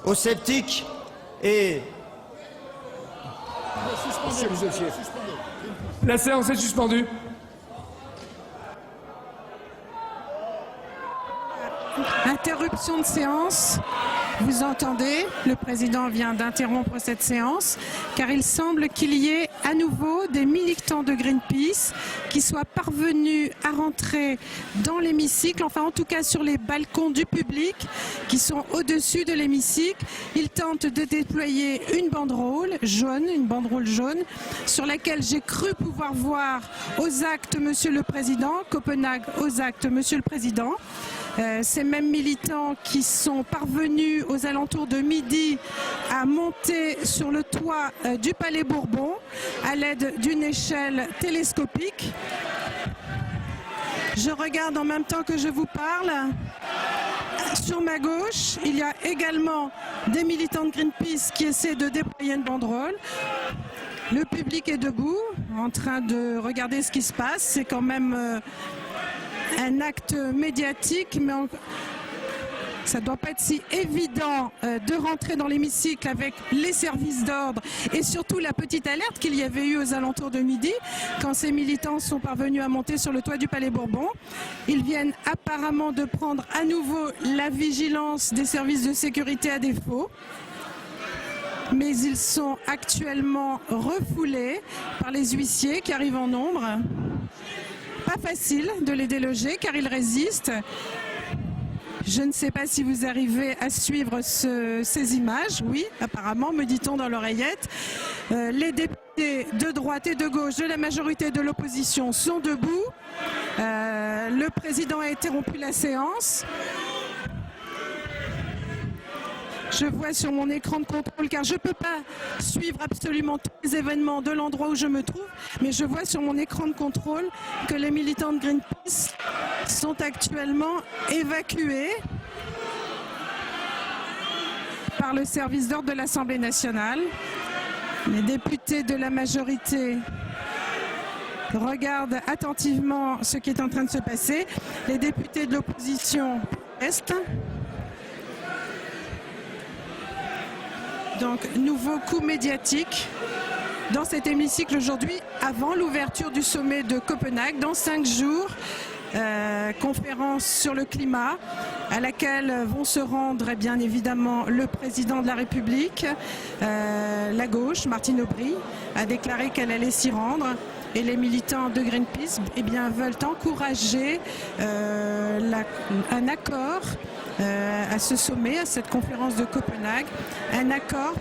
aux sceptiques et... La séance est suspendue. Interruption de séance. Vous entendez, le président vient d'interrompre cette séance car il semble qu'il y ait à nouveau des militants de Greenpeace qui soient parvenus à rentrer dans l'hémicycle, enfin en tout cas sur les balcons du public qui sont au-dessus de l'hémicycle. Ils tentent de déployer une banderole jaune, sur laquelle j'ai cru pouvoir voir aux actes Monsieur le Président, Copenhague aux actes Monsieur le Président. Ces mêmes militants qui sont parvenus aux alentours de midi à monter sur le toit du Palais Bourbon à l'aide d'une échelle télescopique. Je regarde en même temps que je vous parle. Sur ma gauche, il y a également des militants de Greenpeace qui essaient de déployer une banderole. Le public est debout, en train de regarder ce qui se passe. C'est quand même un acte médiatique, mais ça ne doit pas être si évident de rentrer dans l'hémicycle avec les services d'ordre et surtout la petite alerte qu'il y avait eu aux alentours de midi quand ces militants sont parvenus à monter sur le toit du Palais Bourbon. Ils viennent apparemment de prendre à nouveau la vigilance des services de sécurité à défaut. Mais ils sont actuellement refoulés par les huissiers qui arrivent en nombre. Pas facile de les déloger car ils résistent. Je ne sais pas si vous arrivez à suivre ces images. Oui, apparemment, me dit-on dans l'oreillette. Les députés de droite et de gauche, de la majorité de l'opposition sont debout. Le président a interrompu la séance. Je vois sur mon écran de contrôle, car je ne peux pas suivre absolument tous les événements de l'endroit où je me trouve, mais je vois sur mon écran de contrôle que les militants de Greenpeace sont actuellement évacués par le service d'ordre de l'Assemblée nationale. Les députés de la majorité regardent attentivement ce qui est en train de se passer. Les députés de l'opposition restent. Donc, nouveau coup médiatique dans cet hémicycle aujourd'hui, avant l'ouverture du sommet de Copenhague, dans 5 jours. Conférence sur le climat à laquelle vont se rendre bien évidemment le président de la République. La gauche, Martine Aubry, a déclaré qu'elle allait s'y rendre. Et les militants de Greenpeace veulent encourager un accord à ce sommet, à cette conférence de Copenhague, un accord,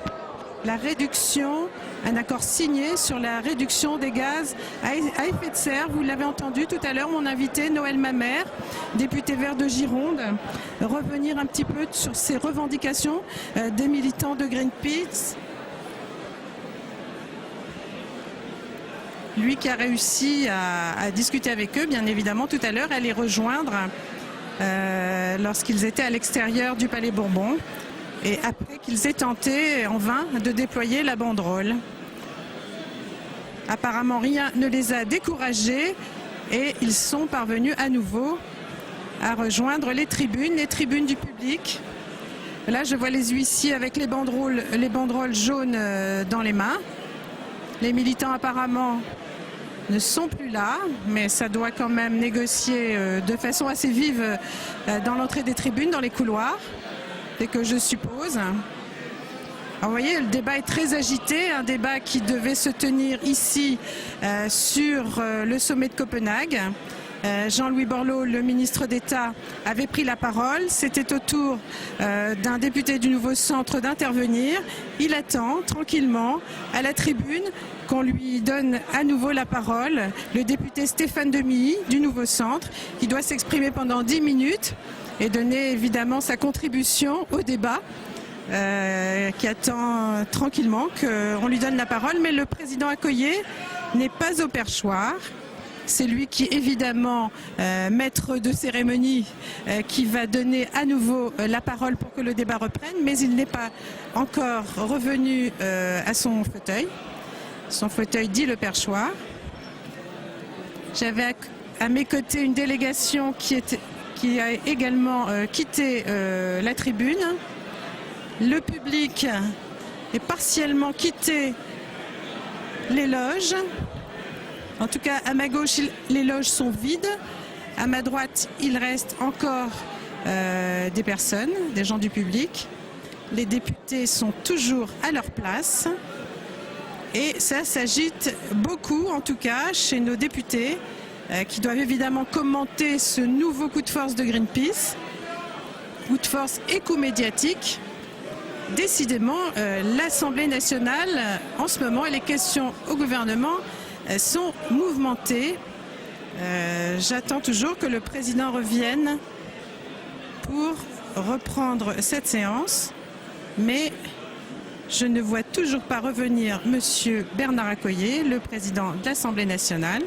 un accord signé sur la réduction des gaz à effet de serre. Vous l'avez entendu tout à l'heure, mon invité Noël Mamère, député vert de Gironde, revenir un petit peu sur ces revendications des militants de Greenpeace. Lui qui a réussi à discuter avec eux, bien évidemment, tout à l'heure, à les rejoindre lorsqu'ils étaient à l'extérieur du Palais Bourbon et après qu'ils aient tenté en vain de déployer la banderole. Apparemment, rien ne les a découragés et ils sont parvenus à nouveau à rejoindre les tribunes du public. Là, je vois les huissiers avec les banderoles jaunes dans les mains. Les militants apparemment ne sont plus là, mais ça doit quand même négocier de façon assez vive dans l'entrée des tribunes, dans les couloirs, dès que je suppose. Alors, vous voyez, le débat est très agité, un débat qui devait se tenir ici sur le sommet de Copenhague. Jean-Louis Borloo, le ministre d'État, avait pris la parole. C'était au tour d'un député du Nouveau Centre d'intervenir. Il attend tranquillement à la tribune qu'on lui donne à nouveau la parole. Le député Stéphane Demilly du Nouveau Centre, qui doit s'exprimer pendant 10 minutes et donner évidemment sa contribution au débat. Qui attend tranquillement qu'on lui donne la parole. Mais le président Accoyer n'est pas au perchoir. C'est lui qui, évidemment, maître de cérémonie, qui va donner à nouveau la parole pour que le débat reprenne, mais il n'est pas encore revenu à son fauteuil. Son fauteuil dit le perchoir. J'avais à mes côtés une délégation qui a également quitté la tribune. Le public est partiellement quitté les loges. En tout cas, à ma gauche, les loges sont vides. À ma droite, il reste encore des personnes, des gens du public. Les députés sont toujours à leur place. Et ça s'agite beaucoup, en tout cas, chez nos députés, qui doivent évidemment commenter ce nouveau coup de force de Greenpeace. Coup de force et coup médiatique. Décidément, l'Assemblée nationale, en ce moment, et les questions au gouvernement sont mouvementées. J'attends toujours que le président revienne pour reprendre cette séance, mais je ne vois toujours pas revenir M. Bernard Accoyer, le président de l'Assemblée nationale.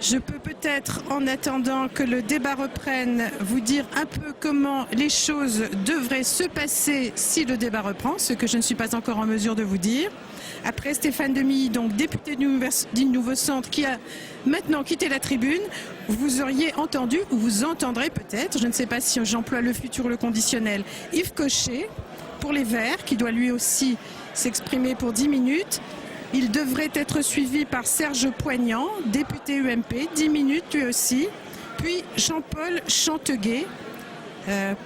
Je peux peut-être, en attendant que le débat reprenne, vous dire un peu comment les choses devraient se passer si le débat reprend, ce que je ne suis pas encore en mesure de vous dire. Après Stéphane Demilly, donc député du Nouveau Centre, qui a maintenant quitté la tribune, vous auriez entendu, ou vous entendrez peut-être, je ne sais pas si j'emploie le futur ou le conditionnel, Yves Cochet, pour les Verts, qui doit lui aussi s'exprimer pour 10 minutes. Il devrait être suivi par Serge Poignant, député UMP, 10 minutes lui aussi. Puis Jean-Paul Chanteguet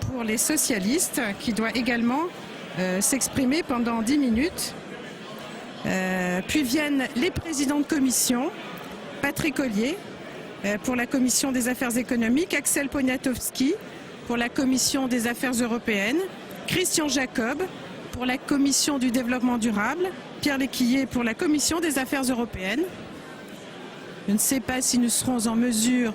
pour les socialistes, qui doit également s'exprimer pendant 10 minutes. Puis viennent les présidents de commission, Patrick Ollier pour la commission des affaires économiques, Axel Poniatowski pour la commission des affaires européennes, Christian Jacob pour la commission du développement durable, Pierre Lécuyer pour la commission des affaires européennes. Je ne sais pas si nous serons en mesure,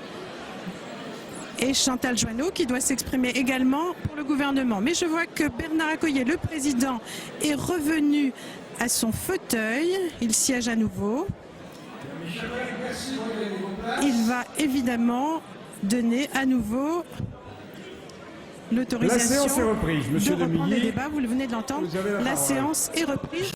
et Chantal Joanneau qui doit s'exprimer également pour le gouvernement. Mais je vois que Bernard Accoyer, le président, est revenu à son fauteuil. Il siège à nouveau. Il va évidemment donner à nouveau l'autorisation de reprendre les débats. Vous venez de l'entendre. La séance est reprise.